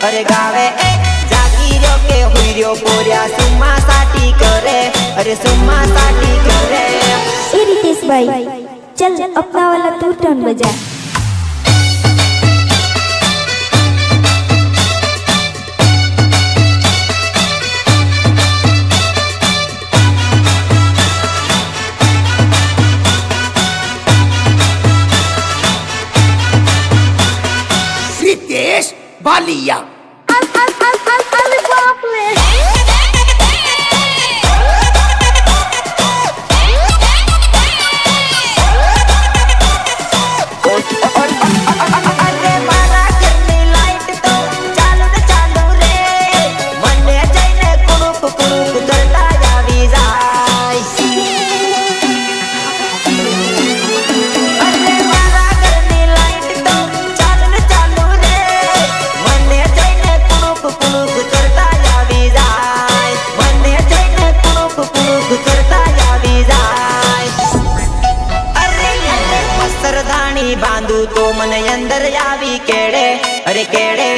अरे गावे जागी रो के हुई रो पोरिया सुमा साटी करे अरे सुमा साटी करे। ए रितेश भाई चल अपना वाला तू टर्न बजा। रितेश बालिया बांधू तो मन अंदर आवी केड़े अरे केड़े